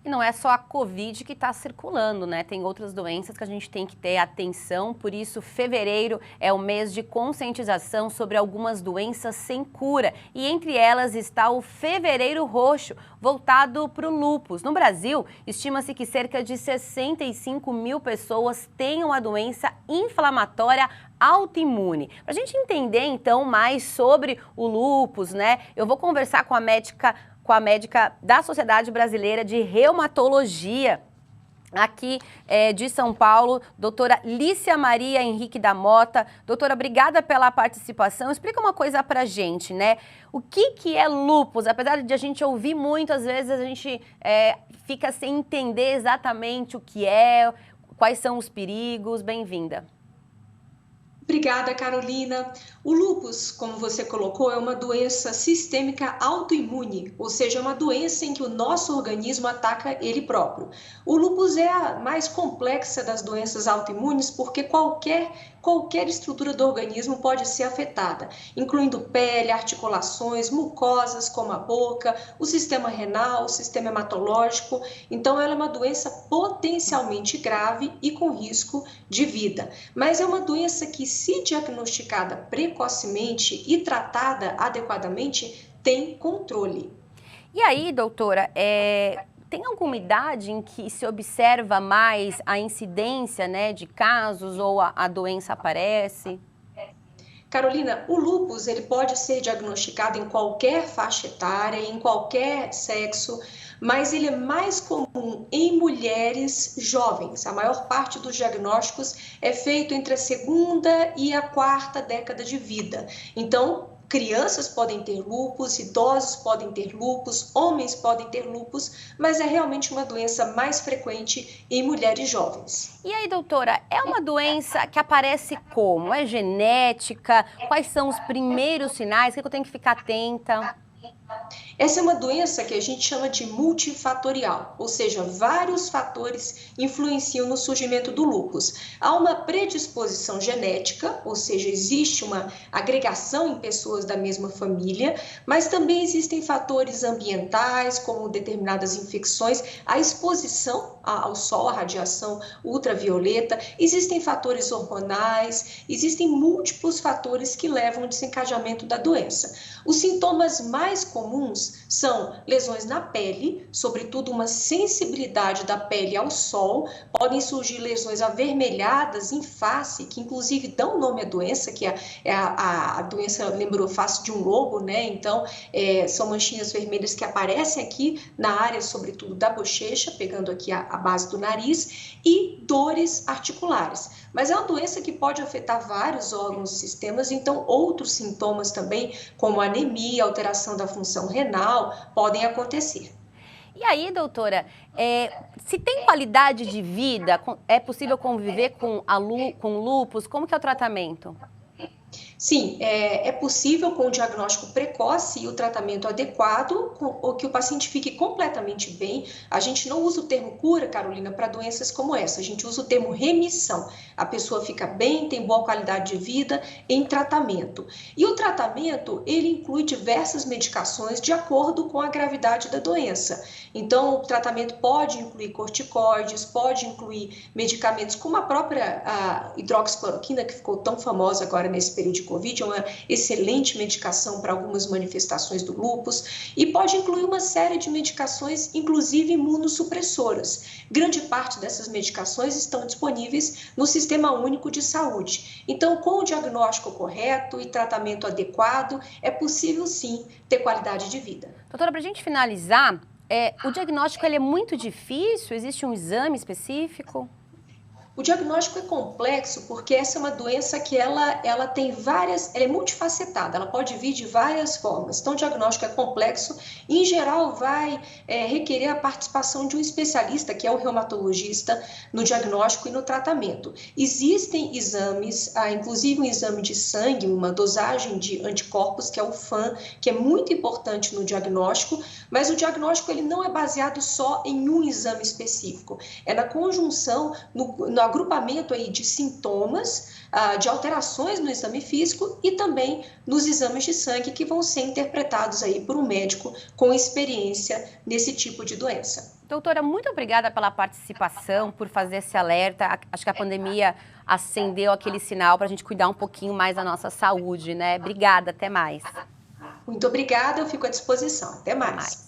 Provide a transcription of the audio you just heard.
E não é só a Covid que está circulando, né? Tem outras doenças que a gente tem que ter atenção, por isso fevereiro é o mês de conscientização sobre algumas doenças sem cura. E entre elas está o Fevereiro Roxo, voltado para o lúpus. No Brasil, estima-se que cerca de 65 mil pessoas tenham a doença inflamatória autoimune. Para a gente entender então mais sobre o lúpus, né? Eu vou conversar com a médica da Sociedade Brasileira de Reumatologia, aqui de São Paulo, doutora Lícia Maria Henrique da Mota. Doutora, obrigada pela participação. Explica uma coisa pra gente, né? O que é lúpus? Apesar de a gente ouvir muito, às vezes a gente fica sem entender exatamente o que é, quais são os perigos. Bem-vinda. Obrigada, Carolina. O lúpus, como você colocou, é uma doença sistêmica autoimune, ou seja, é uma doença em que o nosso organismo ataca ele próprio. O lúpus é a mais complexa das doenças autoimunes porque qualquer estrutura do organismo pode ser afetada, incluindo pele, articulações, mucosas como a boca, o sistema renal, o sistema hematológico. Então, ela é uma doença potencialmente grave e com risco de vida. Mas é uma doença que, se diagnosticada precocemente e tratada adequadamente, tem controle. E aí, doutora, tem alguma idade em que se observa mais a incidência, né, de casos ou a doença aparece? Carolina, o lúpus ele pode ser diagnosticado em qualquer faixa etária, em qualquer sexo, mas ele é mais comum em mulheres jovens. A maior parte dos diagnósticos é feito entre a segunda e a quarta década de vida. Então, crianças podem ter lúpus, idosos podem ter lúpus, homens podem ter lúpus, mas é realmente uma doença mais frequente em mulheres jovens. E aí, doutora, é uma doença que aparece como? É genética? Quais são os primeiros sinais? O que eu tenho que ficar atenta? Essa é uma doença que a gente chama de multifatorial, ou seja, vários fatores influenciam no surgimento do lúpus. Há uma predisposição genética, ou seja, existe uma agregação em pessoas da mesma família, mas também existem fatores ambientais, como determinadas infecções, a exposição ao sol, à radiação ultravioleta, existem fatores hormonais, existem múltiplos fatores que levam ao desencadeamento da doença. Os sintomas mais comuns são lesões na pele, sobretudo uma sensibilidade da pele ao sol, podem surgir lesões avermelhadas em face, que inclusive dão nome à doença, que a doença lembrou face de um lobo, né? Então, são manchinhas vermelhas que aparecem aqui na área, sobretudo da bochecha, pegando aqui a base do nariz, e dores articulares. Mas é uma doença que pode afetar vários órgãos e sistemas, então outros sintomas também, como anemia, alteração da função renal, podem acontecer. E aí, doutora, se tem qualidade de vida, é possível conviver com lúpus? Como que é o tratamento? Sim, é possível com o diagnóstico precoce e o tratamento adequado, ou que o paciente fique completamente bem. A gente não usa o termo cura, Carolina, para doenças como essa, a gente usa o termo remissão. A pessoa fica bem, tem boa qualidade de vida em tratamento. E o tratamento, ele inclui diversas medicações de acordo com a gravidade da doença. Então, o tratamento pode incluir corticoides, pode incluir medicamentos como a própria hidroxicloroquina, que ficou tão famosa agora nesse período de Covid, é uma excelente medicação para algumas manifestações do lúpus, e pode incluir uma série de medicações, inclusive imunossupressoras. Grande parte dessas medicações estão disponíveis no Sistema Único de Saúde. Então, com o diagnóstico correto e tratamento adequado, é possível sim ter qualidade de vida. Doutora, para a gente finalizar, o diagnóstico ele é muito difícil? Existe um exame específico? O diagnóstico é complexo porque essa é uma doença que ela tem ela é multifacetada, ela pode vir de várias formas. Então, o diagnóstico é complexo e, em geral, vai requerer a participação de um especialista, que é o reumatologista, no diagnóstico e no tratamento. Existem exames, inclusive um exame de sangue, uma dosagem de anticorpos, que é o FAM, que é muito importante no diagnóstico, mas o diagnóstico ele não é baseado só em um exame específico, é na conjunção, no agrupamento aí de sintomas, de alterações no exame físico e também nos exames de sangue que vão ser interpretados aí por um médico com experiência nesse tipo de doença. Doutora, muito obrigada pela participação, por fazer esse alerta. Acho que a pandemia acendeu aquele sinal para a gente cuidar um pouquinho mais da nossa saúde, né? Obrigada, até mais. Muito obrigada, eu fico à disposição. Até mais.